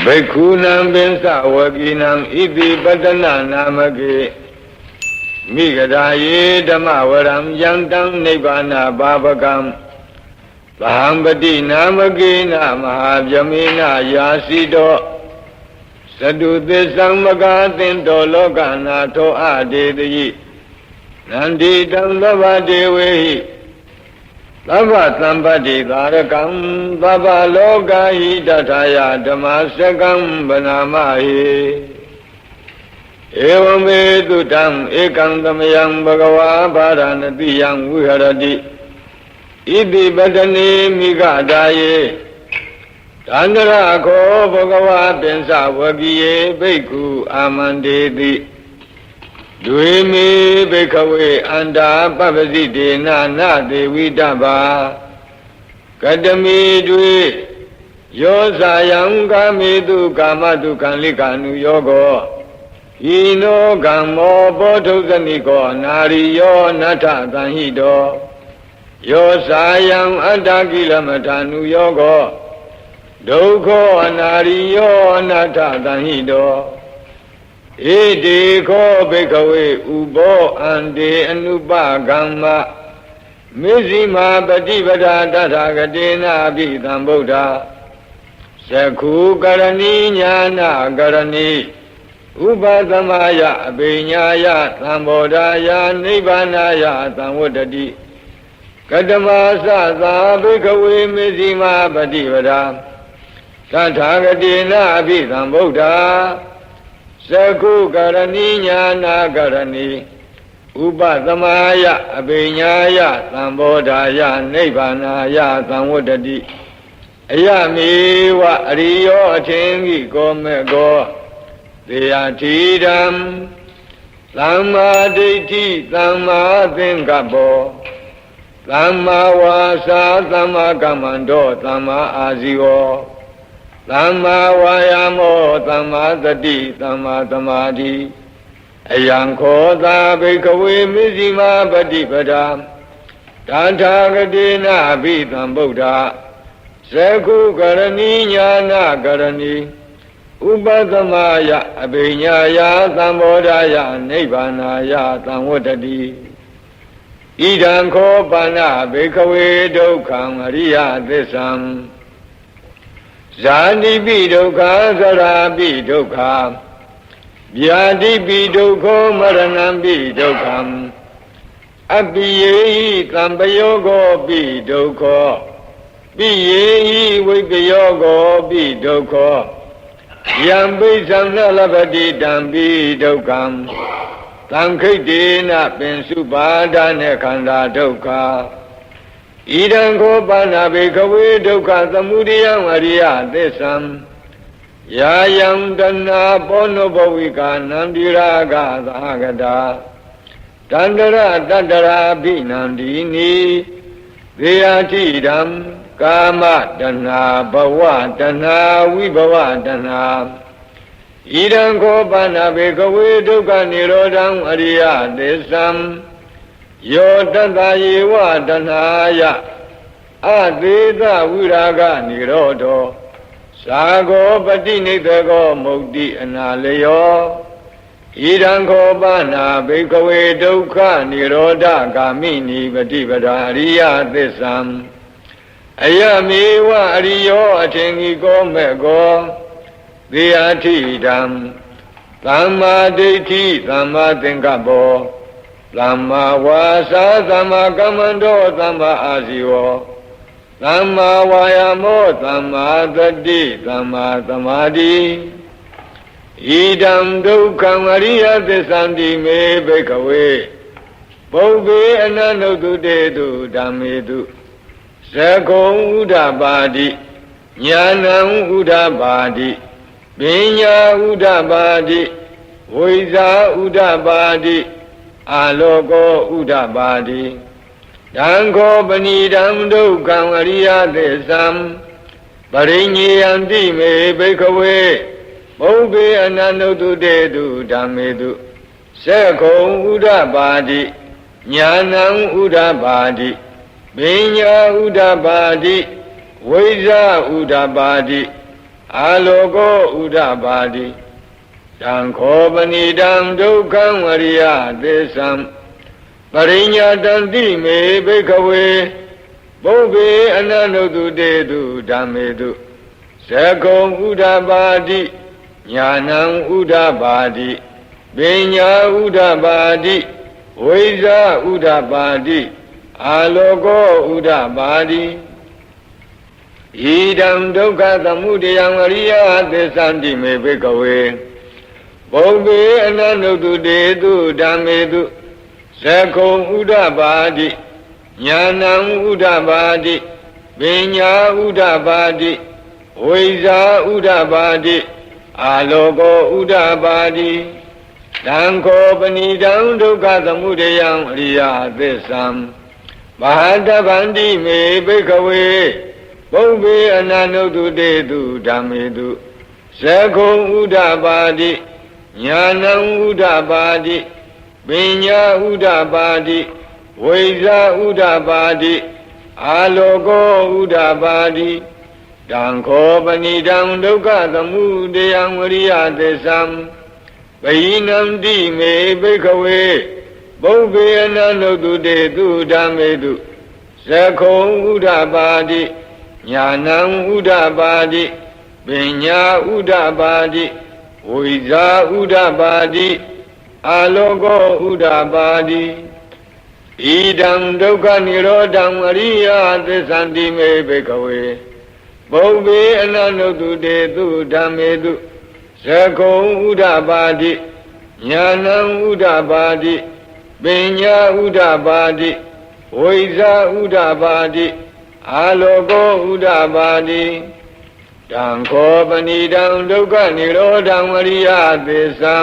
Bhikkhu-nam Binsa-waki-nam iti patana-namake Mikadaye Dhamma-varam yantam nibbana-bhavakam Vahambati-namake-na-mahavyamena-yasido Sadhu-tissam-maka-tinto-lokana-to-adetayi Nandi-tam-lava-devehi Tava-sampati-dharakam Tava-loka-hi-tathaya Dhamma-sakam Vanamahi Evam-vedu-tam ekam-tamayam Bhagava-bharanatiyam viharati Iti-patane-mikadaye Tandara-ko Bhagava-binsa-waki-ye Bhikkhu amandeti Dwe-me bhikkhawe anta pavasitena na devi dabba Kadami dwe Yosayam kametu kamatu kanlikanu yogo Hino kammo bodhusaniko nariyo natha tanhido Yosayam attakilamatanu yogo Dukho anariyo natha tanhido Iti ko bhikkhawe ubo ante anupa kamma Missima patipata tathagatina abhidham buddha Sakhu karani jnana karani Upasamaya abhinyaya sambodhaya nibbanaya samvudati Katamasa sa bhikkhawe missima patipata tathagatina abhidham buddha Sakhu karani jnana karani Upasamaya abhinyaya sambodhaya nibbanaya samvudati Ayamiwa ariyo achingi komego Deyatidam Samma ditti samma thingabbo Samma vasa samma kamando samma ajivo Samma vayamo samma sati samma samadhi Ayankho-tha bhikkhawe missima patipada Tathagatina abhidham buddha Sakhu karani jnana karani Upasamaya abhinyaya sambodhaya nibbanaya samvudati Idam-kho panna bhikkhawe dukkham ariya thissam Zati-pi dukkha sara-pi dukkha Vyati-pi dukkho maranam-pi dukkham Appiyehi sampayogo-pi dukkho Piyehi vippayogo-pi dukkho Yam-pi-sam-na-labhati tam-pi dukkham Tam-khitte-na pinsupada-ne-khanda dukkha Idam-kho panna bhikkhawe dukkha samudayam ariya thissam Yayam tanna-ponobhavika nandiraga sahagata Tandara-tattara-bhi-nandini Deyatidam Kama-tanna bhava-tanna vibhava-tanna Idam-kho panna bhikkhawe dukkha nirodham ariya thissam Yo tattha-yewa tanhaya Adeta viraga nirodho Sago pati-nitthago mukti analayo Idam-kho panna bhikkhawe dukkha nirodha kamini patipada ariya thissam Ayamiwa ariyo achingi komego Deyatidam Samma ditti samma thingabbo Samma vasa samma kamando samma ajivo Samma vayamo samma sati samma samadhi Idam dukkham ariya thissam-ti me bhikkhawe Bhubbe ananuttu-tetu dhammetu Sakho uddhapati Jnanam uddhapati Vinya uddhapati Visa uddhapati Aloko uddhapati Dankho panidam dukkham ariya thissam Pariññeyanti me bhikkhawe Bhubbe ananuttu-tetu dhammetu Sakho uddhapati Jnanam uddhapati Vinya uddhapati Visa uddhapati အာလောကောဥဒ္ဓပါတိတံခောပဏိတံဒုက္ခံဝရိယသစ္ဆံပရိညာတံတိမေဘိက္ခဝေဘုဗ္ဗေအနန္တုတုတေတုဓမ္မေတုဇကုံဥဒ္ဓပါတိညာဏံဥဒ္ဓပါတိပညာဥဒ္ဓပါတိဝိဇ္ဇာဥဒ္ဓပါတိအာလောကောဥဒ္ဓပါတိဣဒံဒုက္ခသမုဒယံအရိယသစ္ဆန္တိမေဘိက္ခဝေဘုဗ္ဗေအနန္တုတုတေတုဓမ္မေတုဇကုံဥဒ္ဓပါတိညာဏံဥဒ္ဓပါတိပညာဥဒ္ဓပါတိဝိဇ္ဇာဥဒ္ဓပါတိအာလောကောဥဒ္ဓပါတိတံခောပဏိတံဒုက္ခသမုဒယံအရိယသစ္ဆံမဟာတဗန္တိမေဘိက္ခဝေဘုဗ္ဗေအနန္တုတုတေတုဓမ္မေတုဇကုံဥဒ္ဓပါတိညာဏံဥဒ္ဓပါတိပညာဥဒ္ဓပါတိဝိဇ္ဇာဥဒ္ဓပါတိအာလောကောဥဒ္ဓပါတိတံခောပဏိတံဒုက္ခသမုဒယံဝရိယသစ္ဆံပဟိနံတိမေဘိက္ခဝေဘုဗ္ဗေအနန္တုတုတေတုဓမ္မေတုဇကုံဥဒ္ဓပါတိညာဏံဥဒ္ဓပါတိပညာဥဒ္ဓပါတိဝိဇ္ဇာဥဒ္ဓပါတိအာလောကောဥဒ္ဓပါတိဣဒံဒုက္ခនិရောဓံအရိယသစ္ဆန္တိမေဘိက္ခဝေဘုဗ္ဗေအနန္တုတုတေတုဓမ္မေတုဇကုံဥဒ္ဓပါတိညာဏံဥဒ္ဓပါတိပညာဥဒ္ဓပါတိဝိဇ္ဇာဥဒ္ဓပါတိအာလောကောဥဒ္ဓပါတိတံခောပဏိတံဒုက္ခនិရောဓံအရိယသစ္ဆံ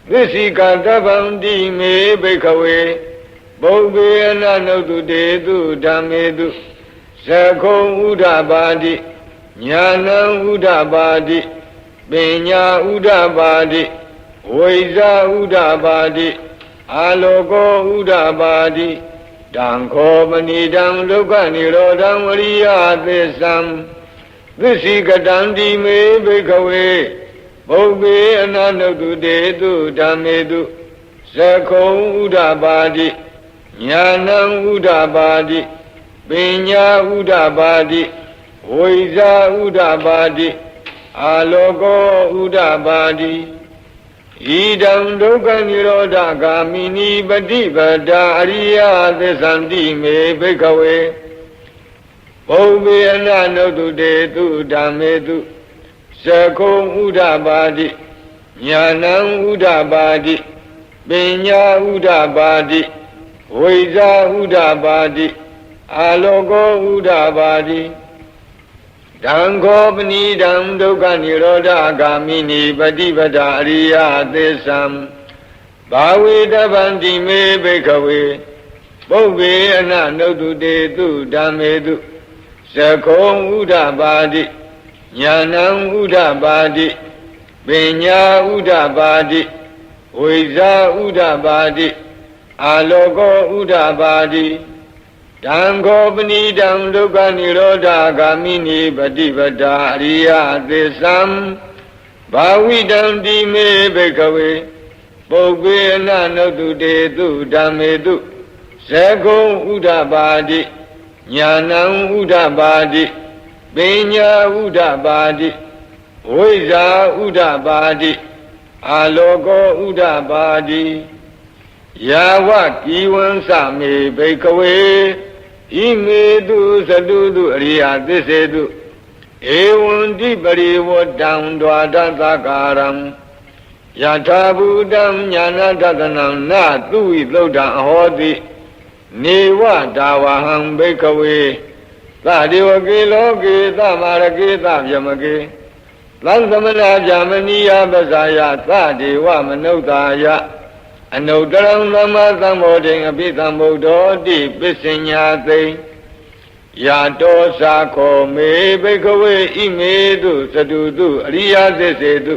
သစ္စိကတဗန္တိမေဘိက္ခဝေဘုဗ္ဗေအနန္တုတုတေတုဓမ္မေတုဇကုံဥဒ္ဓပါတိညာဏံဥဒ္ဓပါတိပညာဥဒ္ဓပါတိဝိဇ္ဇာဥဒ္ဓပါတိအာလောကောဥဒ္ဓပါတိတံခောပဏိတံဒုက္ခនិရောဓံအရိယသစ္ဆံသစ္စိကတံတိမေဘိက္ခဝေဘုဗ္ဗေအနန္တုတုတေတုဓမ္မေတုဇကုံဥဒ္ဓပါတိညာဏံဥဒ္ဓပါတိပညာဥဒ္ဓပါတိဝိဇ္ဇာဥဒ္ဓပါတိအာလောကောဥဒ္ဓပါတိဣဒံဒုက္ခនិရောဓဂာမိနိပฏิပဒါအရိယသစ္ဆန္တိမေဘိက္ခဝေဘုဗ္ဗေအနန္တုတုတေတုဓမ္မေတုဇကုံဥဒ္ဓပါတိညာဏံဥဒ္ဓပါတိပညာဥဒ္ဓပါတိဝိဇ္ဇာဥဒ္ဓပါတိအာလောကောဥဒ္ဓပါတိတံခောပဏိတံဒုက္ခនិရောဓဂာမိနိပฏิပဒါအရိယသစ္ဆံဘာဝေတဗန္တိမေဘိက္ခဝေဘုဗ္ဗေအနန္တုတုတေတုဓမ္မေတုဇကုံဥဒ္ဓပါတိညာဏံဥဒ္ဓပါတိပညာဥဒ္ဓပါတိဝိဇ္ဇာဥဒ္ဓပါတိအာလောကောဥဒ္ဓပါတိတံခောပဏိတံဒုက္ခនិရောဓဂာမိနိပฏิပဒါအရိယသစ္ဆံဘာဝိတံတိမေဘိက္ခဝေပုဗ္ဗေအနန္တုတုတေတုဓမ္မေတုဇကုံဥဒ္ဓပါတိညာဏံဥဒ္ဓပါတိပညာဥဒ္ဓပါတိဝိဇ္ဇာဥဒ္ဓပါတိအာလောကောဥဒ္ဓပါတိယာဝကိဝံသမေဘိက္ခဝေဣမေတုသတုတုအရိယသစ္စေတုဧဝံတိပရိဝတ္တံဒွါဒသကာရံယထာဘူတံညာဏတတနံနသုဝိသုဒ္ဓံအဟောတိနေဝဒါဝဟံဘိက္ခဝေသဒေဝကေလောကေသမရကေသဗျမကေသံသမဏဗျာမနိယပဇာယသဒေဝမနုဿာယအနုတ္တရံသမ္မာသမ္ဗောဓိအပိသမ္ဗုဒ္ဓောတိပစ္စညာသိယာတောသာခောမေဘိက္ခဝေဣမေတုသတုတုအရိယသစ္စေတု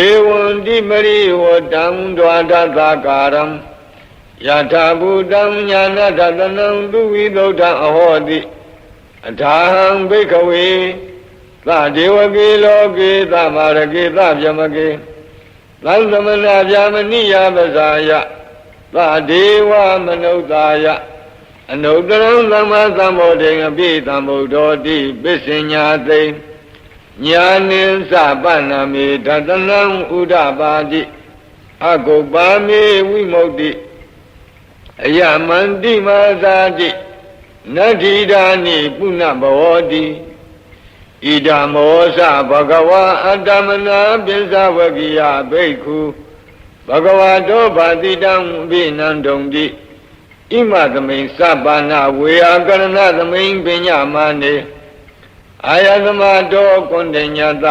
ဧဝံတိပရိဝတ္တံဒွါဒသကာရံယထာဘူတံညာဏတတနံသူဝိသုဒ္ဓံအဟောတိအထာဟံဘိက္ခဝေ သဒေဝကေလောကေသမရကေသဗျမကေသံသမနာဗျာမဏိယပဇာယသဒေဝမနုဿာယအနုတရံသမ္မာသမ္ဗောဓိအပိသံဗုဒ္ဓောတိပစ္စညာသိညာနိသပန္နမေဒတနံဥဒပါတိအကုပ္ပါမေဝိမု ക്തി အယမန္တိမာသာတိနတ္ထိဒာနိပုဏ္ဏဘောတိဣဒံမောသဘဂဝါအတ္တမနာပိစ္ဆဝကိယဘိက္ခုဘဂဝါတောဘာတိတံအဘိနန္တုံတိဣမသမိန်သဗ္ဗနာဝေယကရဏသမိန်ပညာမနေအာယသမတောကွန်တညတ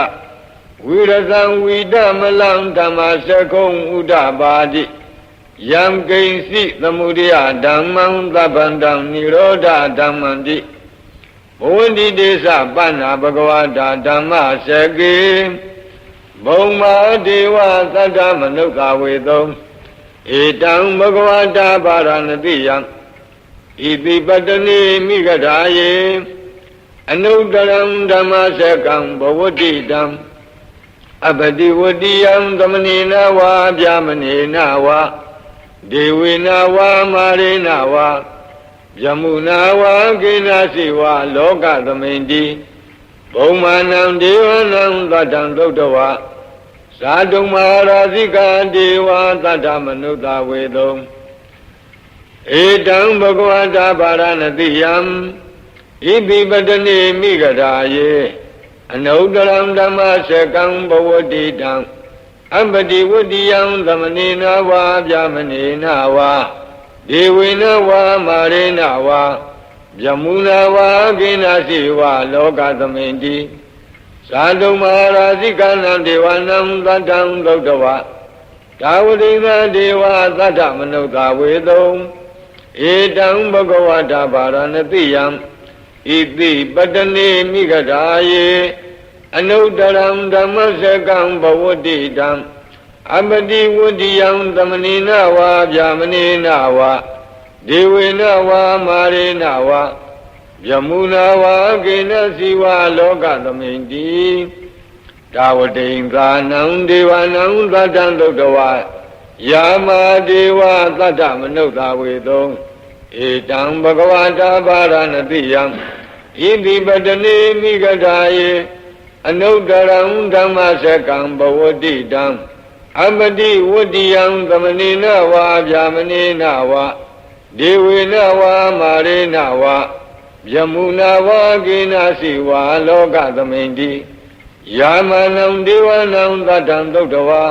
ဝိရဇံဝိဒမလံဓမ္မစကုံဥဒပါတိယံကိဉ္စိသမုဒယဓမ္မံသဗ္ဗန္တံនិရောဓဓမ္မံတိဘဝန္တိတေသပန္နာဘဂဝတာဓမ္မစကေဘုံမာဒေဝသတ္တမနုဿဝေသုံဧတံဘဂဝတာပါရဏတိယံဣတိပတ္တနိမိဂဓာယေအနုတရံဓမ္မစကံဘဝတိတံအပတိဝတိယံသမဏေနဝါဗျာမဏေနဝါဒေဝေနဝါမာရေနဝါယမုနာဝါကိနာစီဝါလောကသမိန်တိဘုံမာနံဒေဝနံသတ္တံသုတ္တဝါဇာတုမဟာရာဇိကာဒေဝသတ္တမနုဿဝေသုံဧတံဘဂဝတာပါရဏတိယံဣတိပတ္တနိမိဂဓာယေအနုတရံဓမ္မစကံဘဝတိတံအပတိဝတိယံသမဏေနဝါဗျာမဏေနဝါဒေဝေနဝါမာရေနဝါယမုနာဝါကိနာစီဝါလောကသမိန်တိဇာတုမဟာရာဇိကနံဒေဝနံသတ္တံသုတ္တဝါဒါဝတိသဒေဝသတ္တမနုဿဝေသုံဧတံဘဂဝတာပါရဏတိယံဣတိပတ္တနိမိဂဓာယေအနုတရံဓမ္မစကံဘဝတိတံအပတိဝတိယံသမဏေနဝါဗျာမဏေနဝါဒေဝေနဝါမာရေနဝါယမုနာဝါကိနစီဝါလောကသမိန်တိဒါဝတိံသာနံဒေဝနံသတ္တံသုတ္တဝါယာမာဒေဝသတ္တမနုဿဝေသုံဧတံဘဂဝတာပါရဏတိယံဣတိပတ္တနိမိဂဓာယေအနုတရံဓမ္မစကံဘဝတိတံအပတိဝတိယံသမဏေနဝါဗျာမဏေနဝါဒေဝေနဝါမာရေနဝါယမုနာဝါကိနာစီဝါလောကသမိန်တိယာမနံဒေဝနံသတ္တံသုတ္တဝါ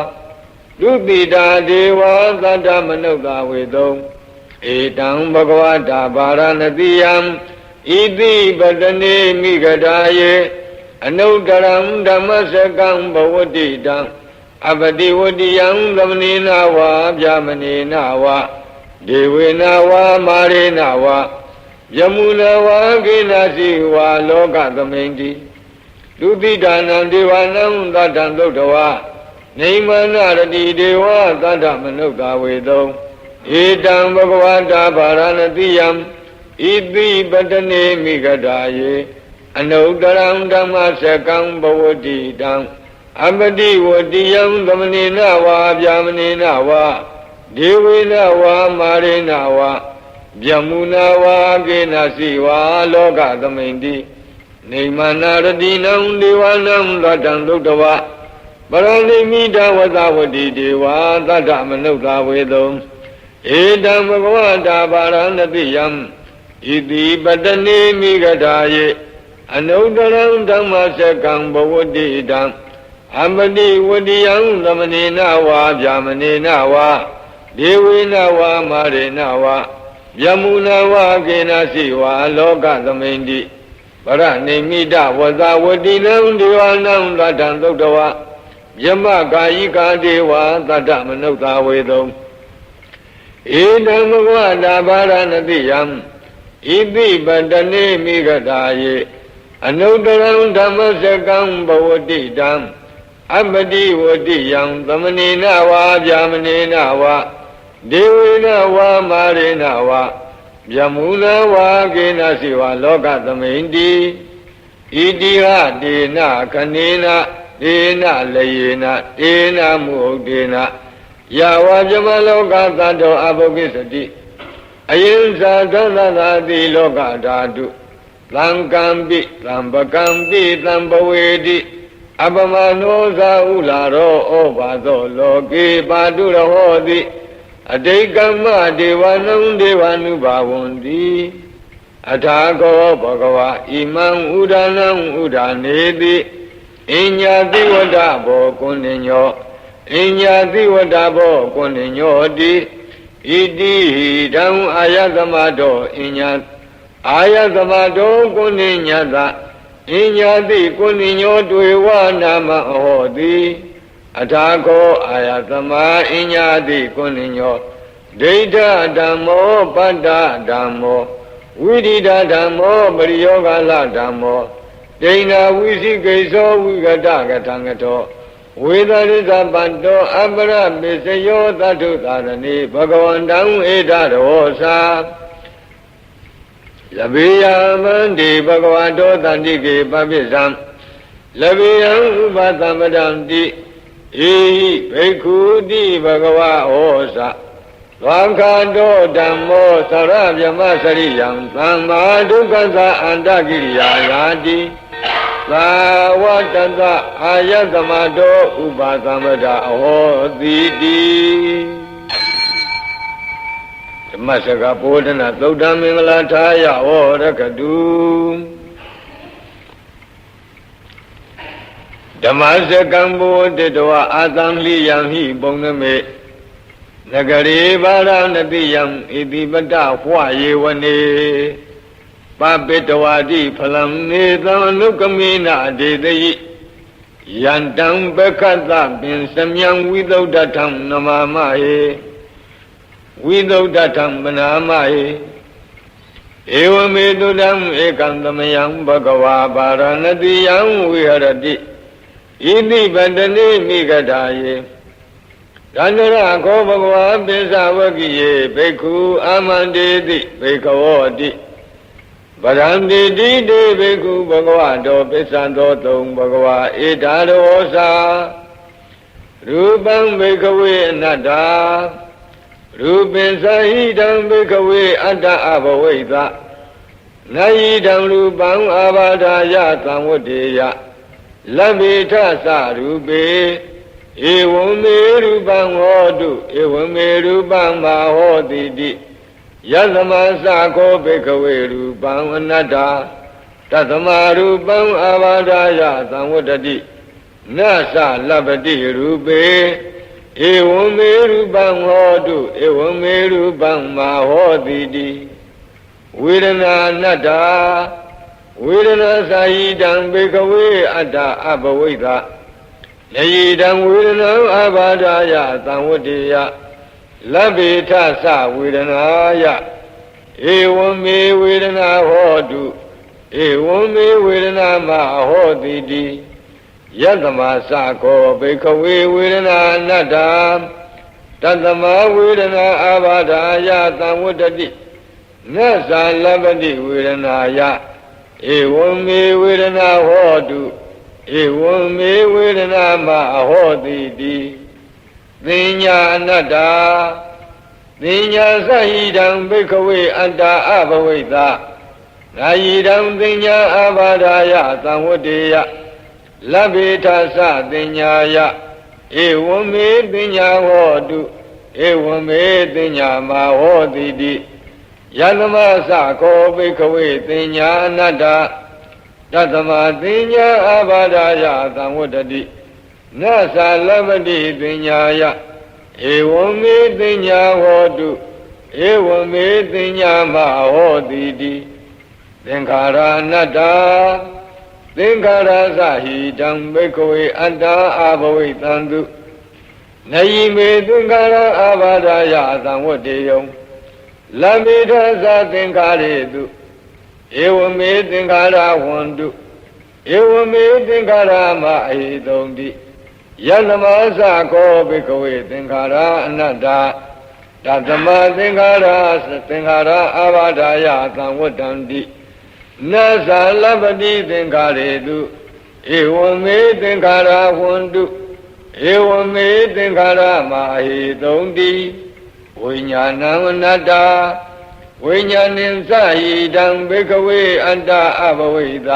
ဒုတိတာဒေဝသတ္တမနုဿဝေသုံဧတံဘဂဝတာပါရဏတိယံဣတိပတ္တနိမိဂဓာယေအနုတရံဓမ္မစကံဘဝတိတံအပတိဝတိယံသမဏေနဝါဗျာမဏေနဝါဒေဝေနဝါမာရေနဝါယမုနာဝါကိနာစီဝါလောကသမိန်တိဒုတိတာနံဒေဝနံသတ္တံသုတ္တဝါနေမနာရတိဒေဝသတ္တမနုဿဝေသုံဧတံဘဂဝတာပါရဏတိယံဣတိပတ္တနိမိဂဓာယေအနုတရံဓမ္မစကံဘဝတိတံအပတိဝတိယံသမဏေနဝါဗျာမဏေနဝါဒေဝေနဝါမာရေနဝါယမုနာဝါကိနာစီဝါလောကသမိန်တိနေမနာရတိနံဒေဝနံသတ္တံသုတ္တဝါပရဏိမိတဝသဝတိဒေဝသတ္တမနုဿဝေသုံဧတံဘဂဝတာပါရဏတိယံဣတိပတ္တနိမိဂဓာယေအနုတရံဓမ္မစကံဘဝတိတံအပတိဝတိယံသမဏေနဝါဗျာမဏေနဝါဒေဝေနဝါမာရေနဝါယမုနာဝါကိနာစီဝါလောကသမိန်တိပရဏိမိတဝသဝတိနံဒေဝနံသတ္တံသုတ္တဝါယမကာယိကာဒေဝသတ္တမနုဿဝေသုံဧတံဘဂဝတာပါရဏတိယံဣတိပတ္တနိမိဂဓာယေအနုတရံဓမ္မစကံဘဝတိတံအပတိဝတိယံသမဏေနဝါဗျာမဏေနဝါဒေဝေနဝါမာရေနဝါယမုနာဝါကိနာစီဝါလောကသမိန်တိ ဣတိဟဒေနခနေနဒေနလယေနဒေနမုဟုတ်ဒေနယဝဗြဟ္မလောကသတ္တောအဘုကိစ္စတိအယင်္ဇာသသသာတိလောကဓာတုသံကံပိသံပကံပိသံပဝေတိအပမနောဇာဥလာရောဩဘာသောလောကေပါတုရဟောတိအတိတ်ကမ္မဒေဝနံဒေဝ ानु ဘာဝန္တိအထာကောဘဂဝါဣမံဥဒနံဥဒနေတိအညညာတိဝတ္တဘောကုဏ္ဏညောအညညာတိဝတ္တဘောကုဏ္ဏညောတိဣတိဟိတံအာယသမတောအညညာအာယသမတောကုဏ္ဏညတအညညာတိကုဏ္ဏညောတွေဝနာမဟောတိအထာကောအာယသမအညညာတိကုဏ္ဏညောဒိဋ္ဌဓမ္မောပတ္တဓမ္မောဝိရိဒဓမ္မောပရိယောဂလဓမ္မောဒိဏဝိသိကိသောဝိကတကထံကတောဝေဒရိသပတ္တောအပရပိစယောသတ္ထုသာရဏိဘဂဝန္တံဧတရောသာလဘေယမန္တိဘဂဝတောတန္တိကေပပိသံလဘေယံဥပသမတံတိဧဟိဘိက္ခုတိဘဂဝါဟောသာဝံခာတောဓမ္မောသရဗြဟ္မစရိယံသမ္မာဒုက္ခသအန္တကိရိယာယာတိသာဝတ္တအာယသမတောဥပါသမတအဟောတိတိဓမ္မစကဘောဓနာသုဒ္ဓမင်္ဂလာထာယဟောရကတုဓမ္မစကံဘောတေတဝအာသံလိယံဟိပုံနမေနဂရေဘာရဏတိယံဣတိပတ္တဟွာယေဝနေပပိတဝတိဖလံနေသံအနုကမေနဒေတိယန္တံပက္ခတပင်စမြံဝိသုဒ္ဓထံနမမဟေဝိသုဒ္ဓထံပနာမဟေဧဝမေတုတံဧကံသမယံဘဂဝါဘာရဏတိယံဝိဟရတိဣတိပတ္တနေမိဂဒါယေဒန္တရခောဘဂဝါပိစ္ဆဝကိယေဘိက္ခုအာမန္တေတိဘိက္ခဝောတိဗရံတိတိတေဘိက္ခုဘဂဝါတောပိစ္ဆံသောသုံးဘဂဝါဧတာရောသာရူပံဘိက္ခဝေအနတ္တရူပိသဟိတံဘိက္ခဝေအတ္တအဘဝိသနာယိတံရူပံအာဘာဒာယသံဝတ္တေယလဗ္ဗေထသရူပေဧဝံမေရူပံဟောတုဧဝံမေရူပံမဟောတိတိယသမသခောဘိက္ခဝေရူပံအနတ္တတသမရူပံအာဘာဒာယသံဝတ္တိနသလဗ္ဗတိရူပေဧဝံမေရူပံဟောတုဧဝံမေရူပံမဟောတိတိဝေဒနာအနတ္တဝေဒနာသာယိတံဘိက္ခဝေအတ္တအဘဝိသနေယိတံဝေဒနာအဘာဒာယသံဝတ္တေယလဗ္ဗေထသဝေဒနာယဧဝံမေဝေဒနာဟောတုဧဝံမေဝေဒနာမဟောတိတိယတမသခောဘိက္ခဝေဝေဒနာအနတ္တတတမဝေဒနာအဘာဒာယသံဝတ္တိနသလဗ္ဗတိဝေဒနာယဧဝံမေဝေဒနာဟောတုဧဝံမေဝေဒနာမအဟောတိတိသင်ညာအနတ္တသင်ညာသဟိတံဘိက္ခဝေအတ္တအဘဝိသနာယိတံသင်ညာအဘာဒာယသံဝတ္တေယလဗ္ဗေထသသင်ညာယဧဝံမေသင်ညာဟောတုဧဝံမေသင်ညာမဟောတိတိယသမသခောဘိက္ခဝေသင်ညာအနတ္တတသမသင်ညာအဘာဒာယသံဝတ္တိနသလဗ္ဗတိသင်ညာယဧဝံမေသင်ညာဟောတုဧဝံမေသင်ညာမဟောတိတိသင်္ခါရအနတ္တသင်္ခါရသဟိတံဘိက္ခဝေအတ္တအဘဝိတံတုနယိမေသင်္ခါရအဘာဒာယသံဝတ္တေယံလဗ္ဗေထသသင်္ခါရေတုဧဝမေသင်္ခါရဝန္တုဧဝမေသင်္ခါရမအဟိတုံတိယသမသခောဘိက္ခဝေသင်္ခါရအနတ္တတသမသင်္ခါရအာဘာဒာယသံဝတ္တံတိ နာသလပတိသင်္ခါရေတုဧဝမေသင်္ခါရဟွန်တုဧဝမေသင်္ခါရမဟိသုံးတိဝိညာဏံအနတ္တဝိညာဏင်သဟိတံဘေကဝေအတ္တအဘဝိသ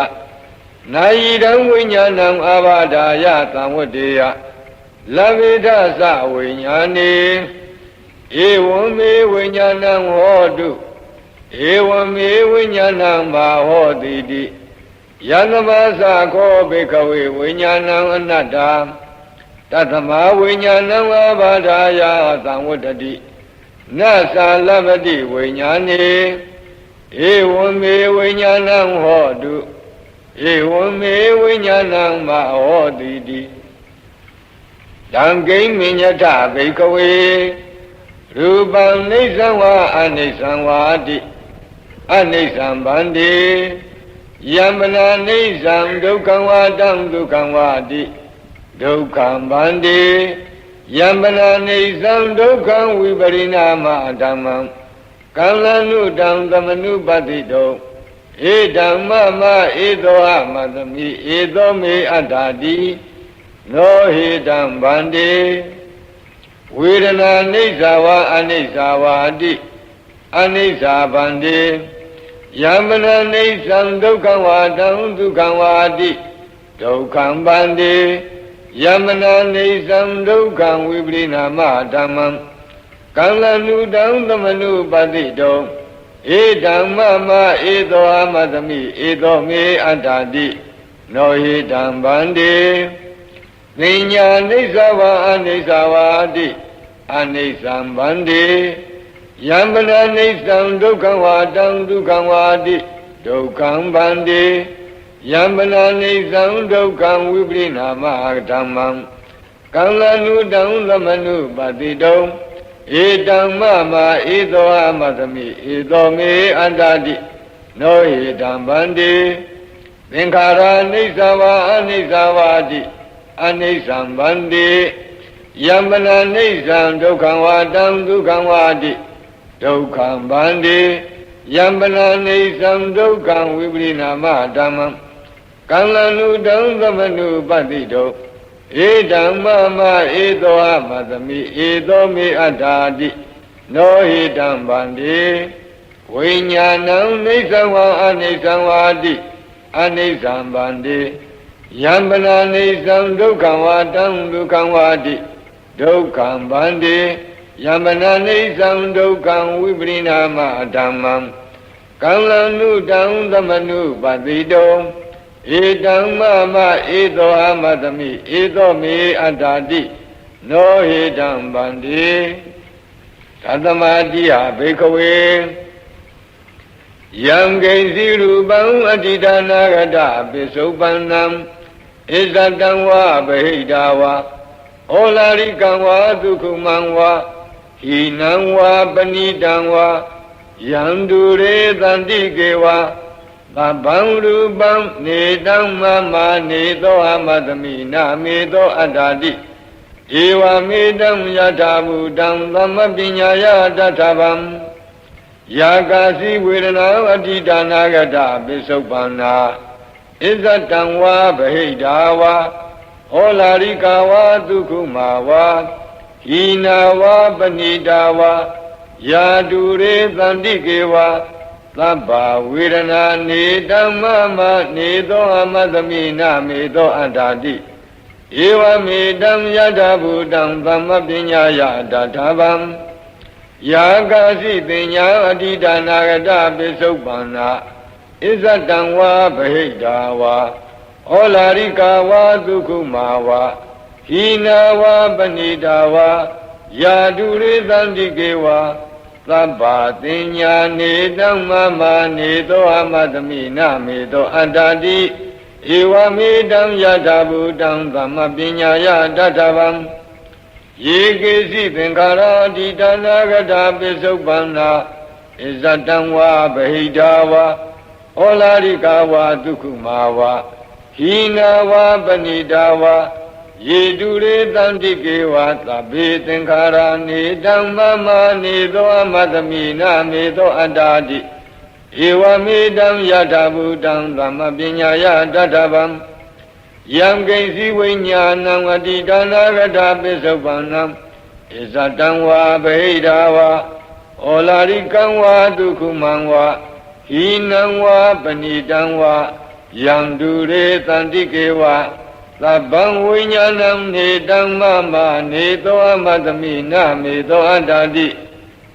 နာယိတံဝိညာဏံအာဘာဒာယသံဝတ္တေယလဗ္ဗေဒသဝိညာဏေဧဝမေဝိညာဏံဟောတုဧဝမေဝိညာဏံဘာဟောတိတိယသဘာသခောဘေကဝေဝိညာဏံအနတ္တတသမဝိညာဏံအာဘာဒာယသံဝတ္တိနသလဗ္ဗတိဝိညာဏေဧဝမေဝိညာဏံဟောတုဧဝမေဝိညာဏံမဟောတိတိတံကိဉ္မိညထဘိကဝေရူပံနိစ္စံဝါအနိစ္စံဝါတိအနိစ္စံဗန္တိယမနာနိစ္စံဒုက္ခံဝါတံဒုက္ခံဝါတိဒုက္ခံဗန္တိယမနာနိစ္စံဒုက္ခံဝိပရိနာမဓမ္မံကံလနုတံသမနုပတိတောဧဓမ္မမဧသောအမသမိဧသောမေအတ္တာတိနောဟိတံဗန္တိဝေဒနာနိစ္စဝါအနိစ္စဝါတိအနိစ္စဗန္တိယမနာနိစ္စံဒုက္ခံဝါတံဒုက္ခံဝါတိဒုက္ခံဗန္တိယမနာနိစ္စံဒုက္ခံဝိပရိနာမဓမ္မံကံလနုတံသမနုပတိတောဧဓမ္မမဧသောအမသမိဧသောမေအတ္တာတိနောဟိတံဗန္တိပညာနိစ္စဝါအနိစ္စဝါတိအနိစ္စံဗန္တိယမနာနိစ္စံဒုက္ခံဝါတံဒုက္ခံဝါတိဒုက္ခံဗန္တိယမနာနိစ္စံဒုက္ခံဝိပရိနာမဓမ္မံကံလနုတံသမနုပတိတောဧတံမမဧသောအမသမိဧသောမေအတ္တာတိနောဟိတံဗန္တိသင်္ခါရနိစ္စဝါအနိစ္စဝါတိအနိစ္စံဗန္တိယမနာနိစ္စံဒုက္ခံဝါတံဒုက္ခံဝါတိဒုက္ခံဗန္တိယမနာနိစ္စံဒုက္ခံဝိပရိနာမဓမ္မံကံလနုတံသမနုပတိတောဧဓမ္မမဧသောအမသမိဧသောမေအတ္တာတိနောဟိတံဗန္တိဝိညာဏံနိစ္စဝါအနိစ္စဝါတိအနိစ္စံဗန္တိယမနာနိစ္စံဒုက္ခံဝါတံဒုက္ခံဝါတိဒုက္ခံဗန္တိယမနာနိစ္စံဒုက္ခံဝိပရိနာမဓမ္မံကံလနုတံသမနုပတိတောဧတံမမဧသောအမသမိဧသောမေအတ္တာတိနောဟိတံဗန္တိသတ္တမတိဟဘေကဝေယံကိဉ္စီရူပံအတ္တိဒါနာဂတပိစုပန္နံဣဇတံဝါဗဟိတာဝါဩလာရိကံဝါဒုက္ခမံဝါဟိနံဝါပဏိတံဝါယံတုရေသန္တိကေဝါသဗ္ဗံရူပံနေတံမမနေသောအမသမိနာမေသောအတ္တာတိဧဝမေတံယထာဘူတံသမပညာယတထဗံယာကာစီဝေဒနာအတ္တိဒါနာဂတပိစုပန္နာဣဇတံဝါဗဟိတာဝါဟောလာရိကာဝါဒုက္ခမာဝါဟိနာဝါပဏိတာဝါယာတုရေသန္တိကေဝါသဗ္ဗဝေဒနာနေတမ္မမနေသောအမသမိနာမေသောအတ္တာတိဧဝမေတံယထာဘူတံသမ္မပညာယတထဗံယာကာစီပညာအတ္တိဒါနာဂတပိစုပန္နာဣဇတံဝါဗဟိတာဝါဩလာရိကာဝါဒုက္ခမာဝါဟိနာဝါပဏိတာဝါယာတုရေသန္တိကေဝါသဗ္ဗတင်ညာနေတံမမနေသောအမသမိနာမေသောအတ္တာတိဧဝမေတံယထာဘူတံသမ္မပညာယတထဗံယေကေစီသင်္ခါရတိတနာဂတပိစုပန္နာဣဇတံဝါဗဟိတာဝါဩလာရိကာဝါဒုက္ခမာဝါဟိနာဝါပဏိတာဝါယေတုရေသန္တိကေဝါသဗ္ဗေသင်္ခါရနေဓမ္မမနေသောအမသမိနာမေသောအတ္တာတိဧ Eva medam yata budam dhamma pinyaya tatavam Yam kaisi vinyanam aditana gata pisopanam Isatam va behidava Olarikam va dukkumam va Hinam va panitam va Yam dure tantike va Sabbam vinyanam nedam mama neto amadamina meto adadi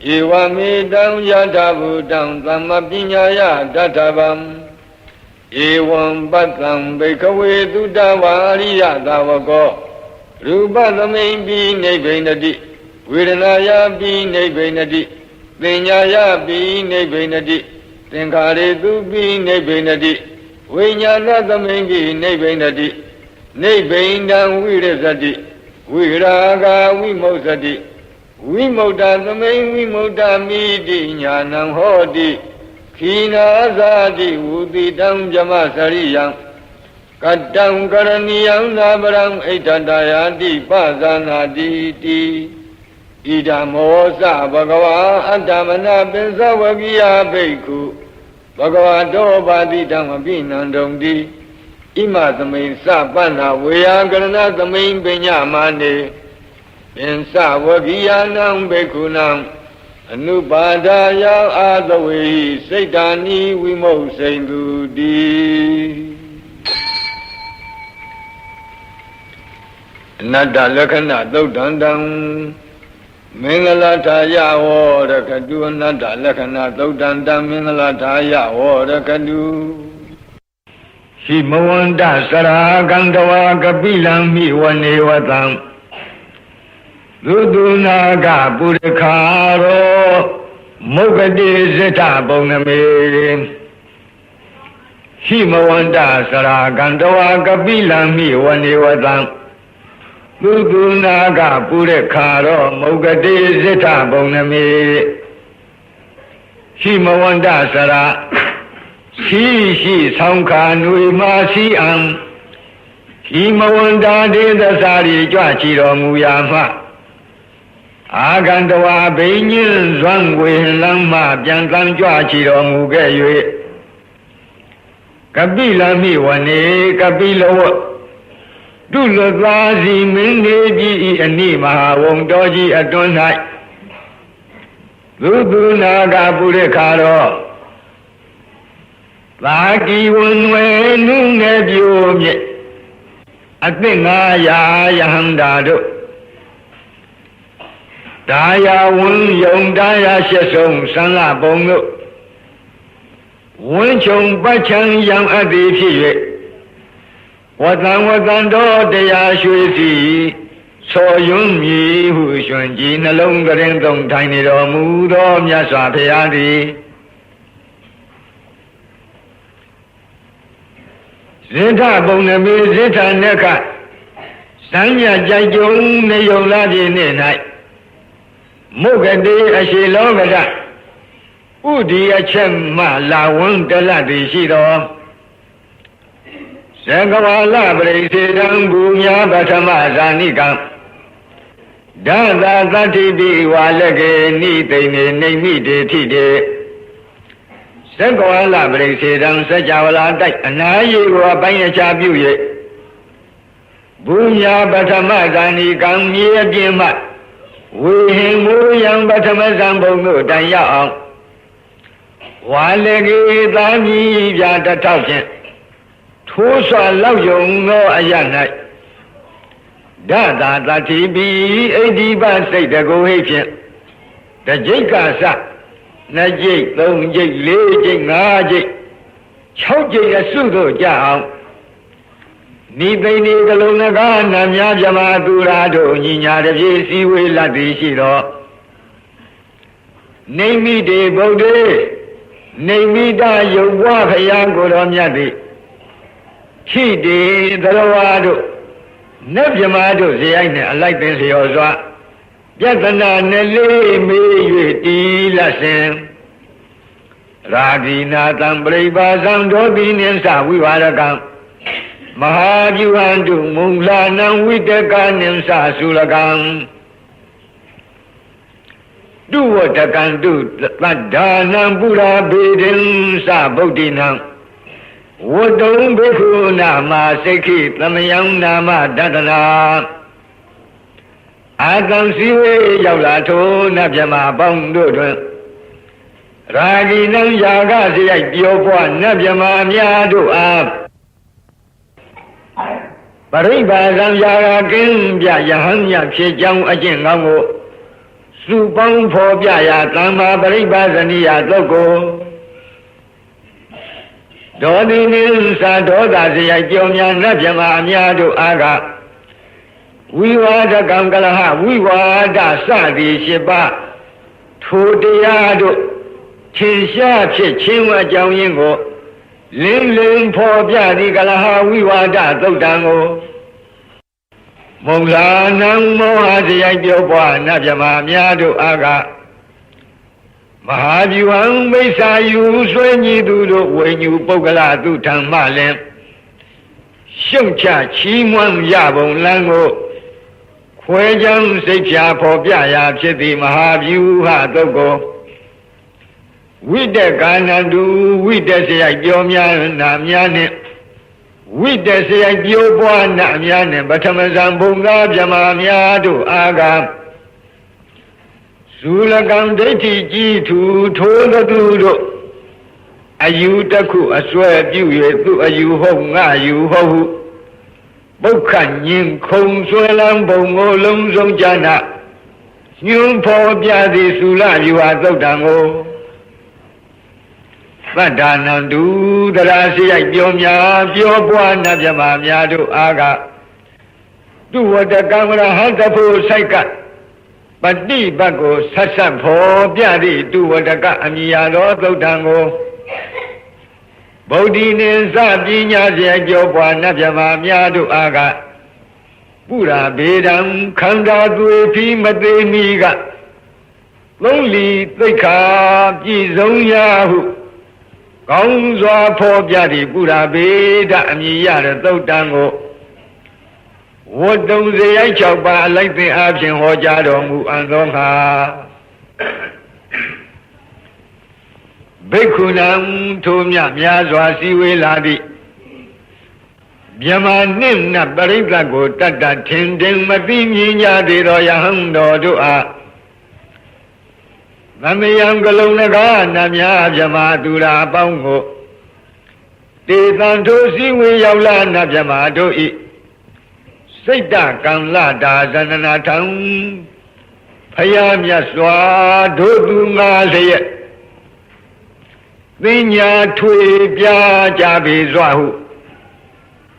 Eva medam yata budam dhamma pinyaya tatavam Evam patam bhikkhave duddhavariya davako Rupa thamimpi nibbinati Vedanaya pi nibbinati Vinyaya pi nibbinati Thingharetu pi nibbinati Vinyana thamimpi nibbinati Nibbinam virasati Viraga vimoksati Vimokta thamim vimokta miti jnanam hoti Khina azadi uditam jama sariyam Kattam karaniyam nabaram aitatayati pasanati ti Idamo sa bhagava antamana pinsavakiya bhikkhu Bhagavato bhaditam abhinandamti Ima thamin sa panna veyakarana thamin pinyamane Pinsavakiyanam bhikkhunam Anupadaya adavehi saitani vimoksaindu di Anatta lakhana dhautandam Mingalataya varakadu Anatta lakhana dhautandam Mingalataya varakadu Himavanta sarakandava kapilam hivanevatam Dudunaga Purikaro Mugadi Zeta Boname Himavanta Sarakandava Kabilami Vanivadam Dudunaga Purikaro Mugadi Zeta Boname Himavanta Sara Shi Sankha Nuima Si Am Himavanta Dedasari Jwachiro Muyama Agandava Binyin Zwangwe Lama Byantam Jwachiro Mugewe Kabila Miwane Kabila Dulavazi Mindeji Anima Wongdoji Adonai Lubunaga Purikaro Laki Wunwe Nunebyo Athena Ya Yahandado Daya Wun Yong Daya Shesong Sanla Bongo Wun Chong Bachang Yang Adi Piye Watan Do Daya Shui Si So Yung Mi Hu Xuan Ji Nalong Gareng Dong Tai Ni Do Mu Do Mya Sa Phayadi Zeta Bongnami Zeta Neka Sanya Jai Jong Ne Yong La Di Ne Nai Mugadi Ashilogada Udi Achemma Lawun Daladi Shido Sangava Brisidan Bunya Batama Zanikam Dada Tati Biwalage Nitane Nami De Tide Sangava Brisidan Sajavala Dak Anayi Wabaya Chabuye Bunya Batama Zanikam Yadima Wihimu yang Batama Zambongo Daya Walegi Dami Yada Tauchen Tusa Lawyong no Ayanai Dada Tati Bi Ediba Say the Gohipian The Jikasa Najik Long Jik Lejik Najik Chowjik Asudo Jao Nibini Galonaga Namya Jamadurado Nina de Siwe Ladishiro Name de Bode Name da Yowa Hayango Ramyadi Chi de Darawado Nebjamado Zaina, I like this Yoza Yatana Nele Me Lassen Radina Tambreba Zandobin and Sawivaragam Mahajuhandu Munglanam Vitakanim Sasulagam တုဝတကံတုသတ္ဒါနံပုရာဘေဒင်သဗုဒ္ဓိနံဝတ္တုံဘိက္ခုနာမစိက္ခိသမယံနာမတတနာအာကံစီဝေရောက်လာထိုနတ်မြမပေါင်းတို့တွင်ရာဂိနံယာဂစရိုက်ပြောပွားနတ်မြမများတို့အားပရိပါဇံယာဂကင်းပြယဟန်မြဖြစ်ကြောင်းအကျင့်ကောင်းကိုစုပေါင်းဖော်ပြရာသမ္မာပရိပါဇနိယသုတ်ကိုဒေါတိနိသဒေါသစရိုက်ကြောင်းများနတ်မြမများတို့အားကဝိဝါဒကံကလဟဝိဝါဒစသည်ရှိပါထိုတရားတို့ထင်ရှားဖြစ်ခြင်းအကြောင်းရင်းကိုလင်းလင်းဖော်ပြသည့်ကလဟဝိဝါဒသုတ်တံကိုမုံလာနံမောဟစရိုက်ပြောပွားနတ်မြမများတို့အားကမဟာဗျူဟံမိစ္ဆာယူဆွေးညီသူတို့ဝိညူပုဂ္ဂလသူထံမှလည်းရှုံချချီးမွမ်းရပုံလမ်းကိုခွဲချမ်းစိတ်ဖြာဖော်ပြရာဖြစ်သည့်မဟာဗျူဟသုတ်ကိုဝိတကာနန္တုဝိတစရိုက်ပြောများနာများနှင့်ဝိတစရိုက်ပြောပွားနာများနှင့်ပထမဇံဘုံကားမြမများတို့အားကဇူလကံဒိဋ္ဌိကြီးထူထိုးသူတို့အယူတစ်ခုအစွဲပြု၍သူအယူဟုတ်ငါယူဟုတ်ဟုပုခ္ခညင်ခုံဆွဲလန်းပုံကိုလုံးစုံကြနာညွန်းဖော်ပြသည်သုလယူဟာသုတ်တံကိုသတ္တာနံတုတရာစရိုက်ပြောများပြောပွားနတ်မြမများတို့အားကသူဝတကံရဟတဖို့စိုက်ကပฏิပတ်ကိုဆက်ဆက်ဖော်ပြသည့်သူဝတကအမိယာတော်သုတ်တံကိုဗုဒ္ဓိနိသပညာစရိုက်ပြောပွားနတ်မြမများတို့အားကပုရာဘေဒံခန္ဓာသွေဖီမသေးမီကသုံးလီသိက္ခာပြည့်စုံရာဟုကောင်းစွာဖော်ပြသည့်ပုရာဘေဒအမည်ရတဲ့သုတ်တံကိုဝတ္တုံစရိုက်6ပါးအလိုက်သင်အားဖြင့်ဟောကြားတော်မူအံသောအခါဘိက္ခုနံထိုမြများစွာစည်းဝေးလာသည့်မြမနှင့်နတ်ပရိသတ်ကိုတတ်တထင်ထင်မသိမြင်ကြသေးသောယဟန်တော်တို့အားသမယံကလုံးလကားနတ်များမြမသူရာအပေါင်းကိုတေတံထိုစည်းဝေးရောက်လာနတ်မြမတို့ဤစိတ်တကံလတာဇန္နနာထံဖယားမြတ်စွာတို့သူငါလျက်သိညာထွေပြကြပေစွာဟု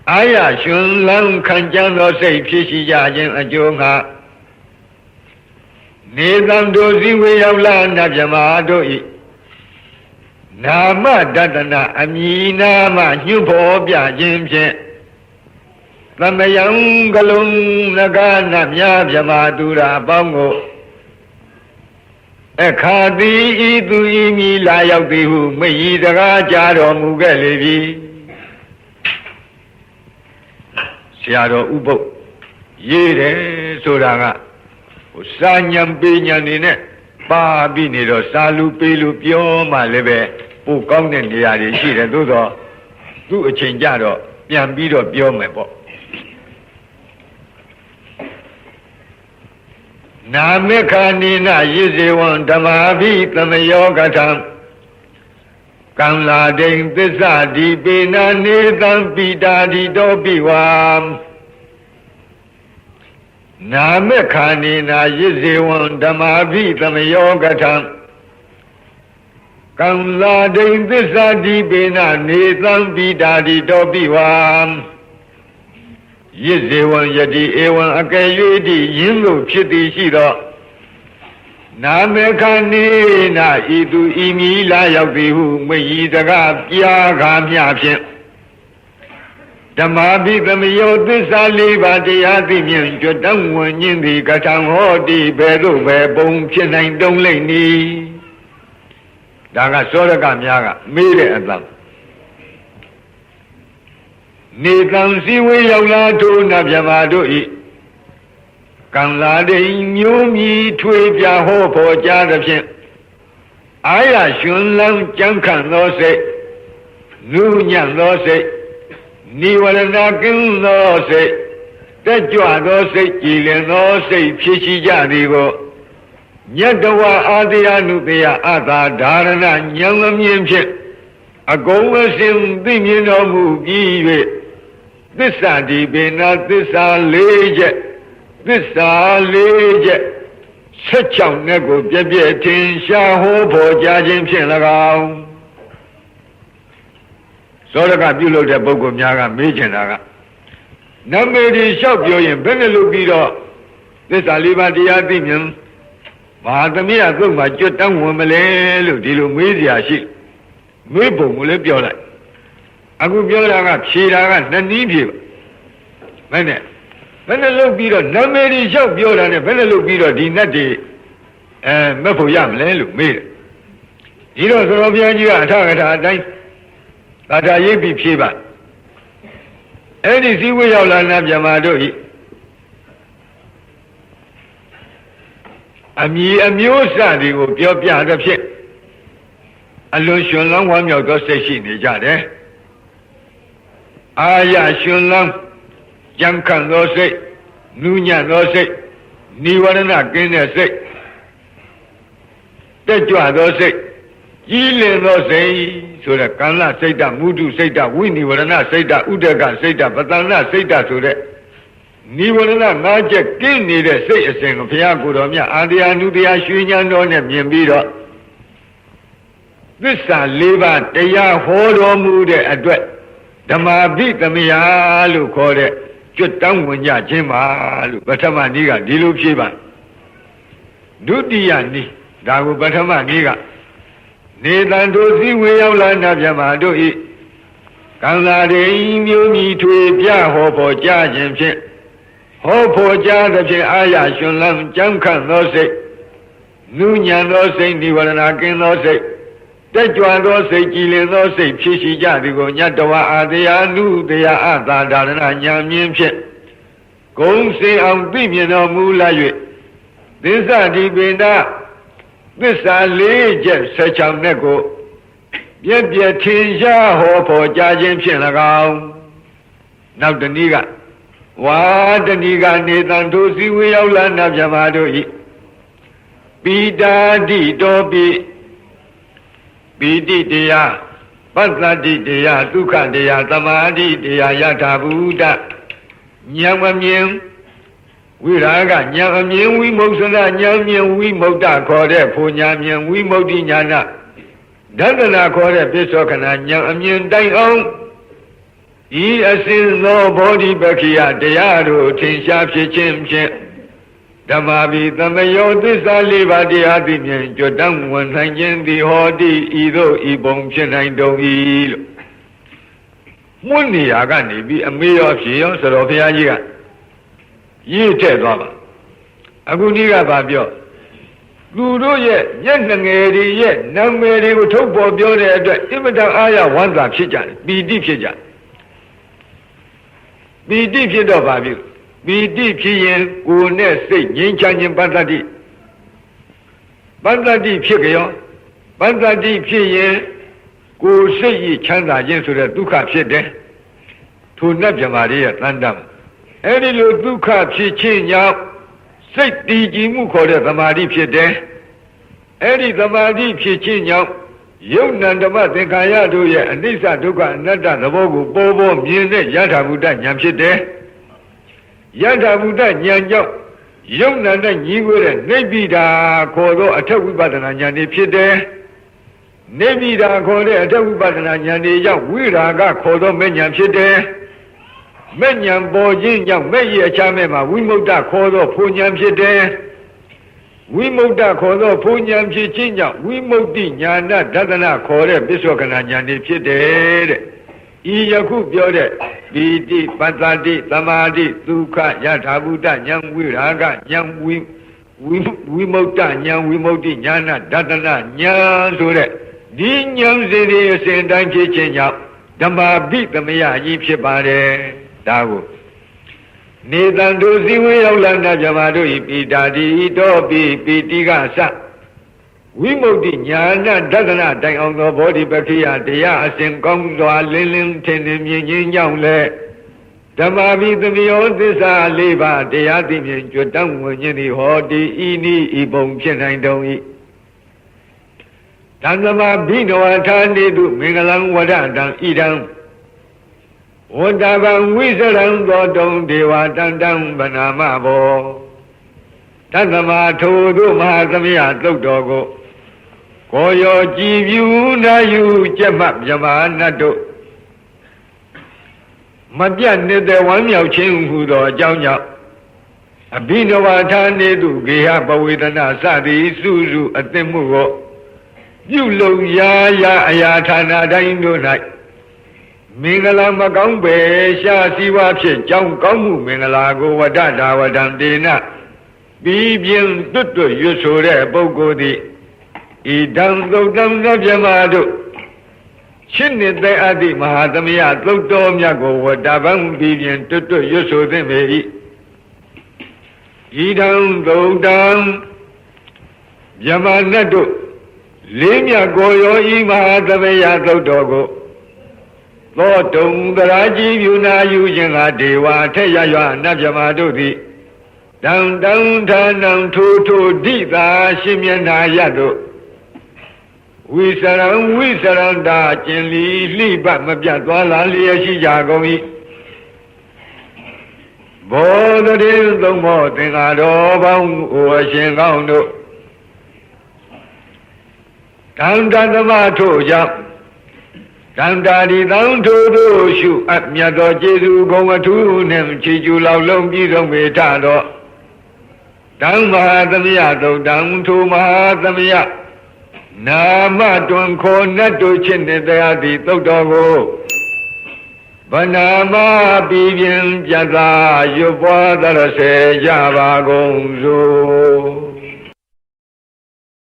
အာရရှင်လန်းခံကြံသောစိတ်ဖြစ်ရှိကြခြင်းအကျိုးငါနေသံတို့စည်းဝေးရောက်လာနတ်မြမတို့ဤနာမတတနာအမည်နာမညွှန်ဖော်ပြခြင်းဖြင့်သမယံကလုံးလကားနတ်များမြမသူရာအပေါင်းကိုအခါတိဤသူဤမီလာရောက်သည်ဟုမိဤစကားကြားတော်မူခဲ့လေပြီဆရာတော်ဥပုပ်ရေးတယ်ဆိုတာကစာညံပေးညံနေနဲ့ပါပြီးနေတော့စာလူပေးလူပြောမှလည်းပဲပိုကောင်းတဲ့နေရာတွေရှိတယ်သို့တော့သူ့အချိန်ကြတော့ပြန်ပြီးတော့ပြောမယ်ပေါ့နာမေခာနိနယေဇေဝံဓမ္မာဘိသမယောကထံကံလာဒိန်သစ္စာဒီပေနာနေတံပိတာဒီတောပိဝါနာမေခာနိနယေဇေဝံဓမ္မာဘိသမယောကထံကံလာဒိန်သစ္စာဒီပေနာနေတံပိတာဒီတောပိဝါယစ်ဇေဝံယတိဧဝံအကယ်၍တိယင်းလို့ဖြစ်သည်ရှိသောနာမေခာနေနာဤသူဤမီလာရောက်သည်ဟုမိဤတကားပြာခါမြဖြင့်ဓမ္မာဘိသမယောသစ္စာ၄ပါးတရားသိမြင်ကြွတံဝင်ញင်းသည်ကထံဟောတိဘယ်သို့ပဲပုံဖြစ်နိုင်တုံးလိမ့်နီဒါကစောရကများကမေးတဲ့အတန်နေကံစည်းဝေးရောက်လာထိုနတ်မြမတို့ဤ ကံလာတိမျိုးမြည်ထွေပြဟောဖို့ကြားသဖြင့်အာရရှင်လန်းကြံခံသောစိတ်နုညံ့သောစိတ်နိဝရဏကင်းသောစိတ်တက်ကြွသောစိတ်ကြည်လင်သောစိတ်ဖြစ်ရှိကြသည်ကိုညတဝအာတိယနုတယအသာဓာရဏဉာဏ်မြင်ဖြင့်အကုန်အစင်သိမြင်တော်မူပြီး၍သစ္စာဒီပေနာသစ္စာ၄ချက်သစ္စာ၄ချက်16နဲ့ကိုပြည့်ပြည့်ထင်ရှားဟောဖို့ကြားခြင်းဖြင့်၎င်းသောရကပြုလုပ်တဲ့ပုဂ္ဂိုလ်များကမေးချင်တာကနမေဒီလျှောက်ပြောရင်ဘယ်နဲ့လုပ်ပြီးတော့သစ္စာ၄ပါးတရားသိမြင်ဘာသမီးအသုတ်မှာကြွတန်းဝင်မလဲလို့ဒီလိုမေးစရာရှိမေးပုံကိုလည်းပြောလိုက်အခုပြောတာကဖြေတာကနှစ်နည်းဖြေပါဘယ်နဲ့လုပ်ပြီးတော့နမေဒီလျှောက်ပြောတာနဲ့ဘယ်နဲ့လုပ်ပြီးတော့ဒီနတ်တွေမက်ဖို့ရမလဲလို့မေးတယ်ဒီတော့သတော်ဘုရားကြီးကအထကထာအတိုင်းသာထာရိပ်ပြီးဖြေပါအဲ့ဒီစည်းဝေးရောက်လာနာမြမတို့ဤအမည်အမျိုးအစားတွေကိုပြောပြတဲ့ဖြင့်အလွန်ရှင်လောင်းဝမ်းမြောက်သောစိတ်ရှိနေကြတယ်အာရရှင်လောင်းကြံခံသောစိတ်နုညံ့သောစိတ်နိဝရဏကင်းတဲ့စိတ်တက်ကြွသောစိတ်ကြီးလင်သောစိတ်ဆိုတဲ့ကံလစိတ်တမုဒုစိတ်တဝိနိဝရဏစိတ်တဥဒကစိတ်တပတန္နစိတ်တဆိုတဲ့နိဝရဏ၅ချက်ကင်းနေတဲ့စိတ်အစဉ်ကိုဘုရားကိုယ်တော်မြတ်အာတရားနုတရားရွှေဉာဏ်တော်နဲ့မြင်ပြီးတော့သစ္စာ၄ပါးတရားဟောတော်မူတဲ့အတွက်ဓမ္မာပိသမယလို့ခေါ်တဲ့ကျွတ်တောင်းဝင်ကြခြင်းပါလို့ပထမနည်းကဒီလိုဖြေပါဒုတိယနည်းဒါကိုပထမနည်းကနေတံတို့စည်းဝေရောက်လာနာပြမတို့ဤကံသာရိမျိုးမြည်ထွေပြဟောဖို့ကြားခြင်းဖြင့်ဟောဖို့ကြားသဖြင့်အာရရှင်လန်းကြံခန့်သောစိတ်နုညံသောစိတ်နိဝရဏကင်းသောစိတ်တက်ကြွသောစိတ်ကြည်လင်သောစိတ်ဖြစ်ရှိကြသည်ကိုညတဝအာတရားနုတရားအသာဒါရဏဉာဏ်မြင်ဖြင့်ဂုံစင်အောင်သိမြင်တော်မူလာ၍သစ္စာဒီပိဏသစ္စာ၄ချက်16နဲ့ကိုပြည့်ပြည့်ထင်ရှားဟောဖို့ကြားခြင်းဖြင့်၎င်းနောက်တနည်းကဝါတနည်းကနေတံထိုစည်းဝေးရောက်လာနာပြမတို့ဤပိတာတိတောပိတိတရားပတ္တတိတရားဒုက္ခတရားသမာဓိတရားယထာဘူတဉာဏ်မမြင်ဝိရာဂဉာဏ်အမြင်ဝိမုဿနာဉာဏ်မြင်ဝိမု ക്ത ခေါ်တဲ့ဖူညာမြင်ဝိမု ക്തി ဉာဏဒသနာခေါ်တဲ့ပစ္စောခဏဉာဏ်အမြင်တိုင်အောင်ဤအစဉ်သောဘောဓိပက္ခိယတရားတို့ထင်ရှားဖြစ်ခြင်းဖြင့်ဓမ္မာပိသမယောသစ္စာ၄ပါးတရားသိမြင်ကြွတန်းဝန်နိုင်ခြင်းသည်ဟောတိဤသို့ဤပုံဖြစ်နိုင်တုံ၏လို့မွန်းနေရာကနေပြီးအမေရောဖြေရောဆိုတော့ဘုရားကြီးကရည်ထည့်သွားပါအခုဒီကဘာပြောသူတို့ရဲ့မျက်နှငယ်တွေရဲ့နာမည်တွေကိုထုတ်ပေါ်ပြောတဲ့အတွက်အင်မတန်အားရဝမ်းသာဖြစ်ကြတယ်ပီတိဖြစ်ကြတယ်ပီတိဖြစ်တော့ဘာဖြစ်ပီတိဖြစ်ရင်ကိုယ်နဲ့စိတ်ငြိမ်းချမ်းခြင်းပတ္တတိဖြစ်ကြရောပတ္တတိဖြစ်ရင်ကိုယ်စိတ်ဤချမ်းသာခြင်းဆိုတဲ့ဒုက္ခဖြစ်တယ်ထိုနတ်မြမာတွေရဲ့တန်တမ်းအဲ့ဒီလိုဒုက္ခဖြစ်ခြင်းကြောင့်စိတ်တည်ကြည်မှုခေါ်တဲ့သမာဓိဖြစ်တယ်အဲ့ဒီသမာဓိဖြစ်ခြင်းကြောင့်ယုတ်နံဓမ္မသင်္ခါရတို့ရဲ့အနိစ္စဒုက္ခအနတ္တသဘောကိုပေါ်ပေါ်မြင်တဲ့ယထာဘုဒ္ဓဉာဏ်ဖြစ်တယ်ယထာဘုဒ္ဓဉာဏ်ကြောင့်ယုတ်နံနဲ့ညီကိုတဲ့နိဗ္ဗိဒာခေါ်သောအထက်ဝိပဿနာဉာဏ်တွေဖြစ်တယ်နိဗ္ဗိဒာခေါ်တဲ့အထက်ဝိပဿနာဉာဏ်တွေကြောင့်ဝိရာဂခေါ်သောမဲ့ဉာဏ်ဖြစ်တယ်မဲ့ဉာဏ်ပေါ်ခြင်းကြောင့်မဲ့ရဲ့အခြားမဲ့မှာဝိမု ക്ത ခေါ်သောဖူဉာဏ်ဖြစ်တယ်ဝိမု ക്ത ခေါ်သောဖူဉာဏ်ဖြစ်ခြင်းကြောင့်ဝိမု ക്തി ဉာဏဒသနာခေါ်တဲ့ပစ္စောကနာဉာဏ်တွေဖြစ်တယ်တဲ့ဤယခုပြောတဲ့ပီတိပတ္တတိသမာဓိဒုက္ခယထာဘုဒ္ဓဉာဏ်ဝိရာဂဉာဏ်ဝိမု ക്ത ဉာဏ်ဝိမု ക്തി ဉာဏဒသနာဉာဏ်ဆိုတဲ့ဒီဉာဏ်စဉ်တွေအစဉ်တိုင်းဖြစ်ခြင်းကြောင့်ဓမ္မာပိသမယကြီးဖြစ်ပါတယ်ဒါကို နေတံတို့စည်းဝေးရောက်လာနာပြမတို့ဤပိတာတိတောပိပိတိကစဝိမု ക്തി ညာဏဒသနတိုင်အောင်သောဘောဓိပက္ခိယတရားအစဉ်ကောင်းစွာလင်းလင်းထင်ထင်မြင်ချင်းကြောင့်လဲဓမ္မဘိသမယောသစ္စာ၄ပါးတရားသိမြင်ကြွတန်းဝင်ခြင်းသည်ဟောတိဤနိဤပုံဖြစ်နိုင်တုံ၏တံသမဘိနဝထာနေတုမင်္ဂလံဝဒတံဣဒံဝတ္တဗံဝိစရံသောတုံဒေဝတန္တံဗနာမဘောတသမထိုတို့မဟာသမယသုတ်တော်ကိုကိုရောကြည်ပြူနာယူကျက်မှမြမနတ်တို့မပြတ်နေတဲ့ဝမ်းမြောက်ခြင်းဟူသောအကြောင်းကြောင့်အဘိနဝထာနေတုဂေဟပဝေဒနာစသည်စုစုအသစ်မှုကိုပြုလုံရာရာအရာဌာနတိုင်းတို့၌မင်္ဂလာမကောင်းပဲရှားစည်းဝါဖြင့်ကြောင်းကောင်းမှုမင်္ဂလာကိုဝဒတာဝဒံတေနပြီးပြင်းတွတ်တွတ်ရွတ်ဆိုတဲ့ပုဂ္ဂိုလ်သည်ဣဒံသုတ်တံပြမတို့ရှင်းနေတဲ့အတ္တိမဟာသမယသုတ်တော်မြတ်ကိုဝတ္တဗံပြီးပြင်းတွတ်တွတ်ရွတ်ဆိုသင့်ပေ၏ဣဒံသုတ်တံပြမနတ်တို့လေးမြတ်ကိုရောဤမဟာသမယသုတ်တော်ကိုသောတုံသရာကြီးပြုနာယူခြင်းကဒေဝထက်ရရွနတ်မြမတို့သည်တံတံဌာနံထိုထိုဒိသာရှင်မျက်နာရတို့ဝိစရံဝိစရန္တာကျင်လီလှိပတ်မပြတ်သွားလာလျက်ရှိကြကုန်၏ဘောဓတိသုံးမောသင်္ဃာတော်ပေါင်းအိုအရှင်ကောင်းတို့တံတသမထို့ကြောင့်တံတာဒီတံထို့တို့ရှုအပ်မြတ်သောကျေးဇူးဂုဏ်အထူးနှင့်ချီးကျူးလောက်လုံးပြည့်စုံပေထသောတံမဟာသမယသုတ်တံထိုမဟာသမယနာမတွင်ခေါ်နတ်တို့ချစ်နေတရားသည်သုတ်တော်ကိုဗနာမပြီးပြင်းပြတ်သာရွတ်ပွားသရစေကြပါကုန်စို့